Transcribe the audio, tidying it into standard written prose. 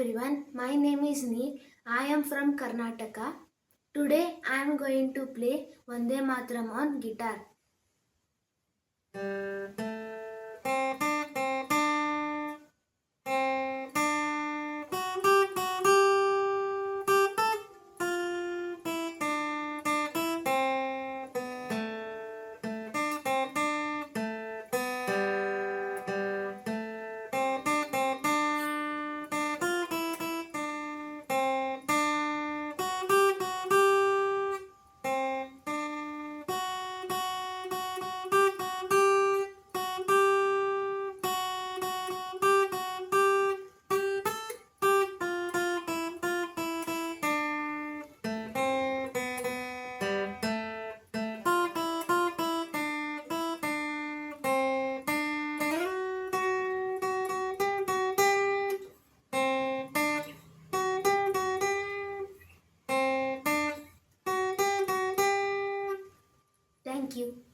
everyone, my name is Neil. I am from Karnataka. Today I am going to play Vande Mataram on guitar. Thank you.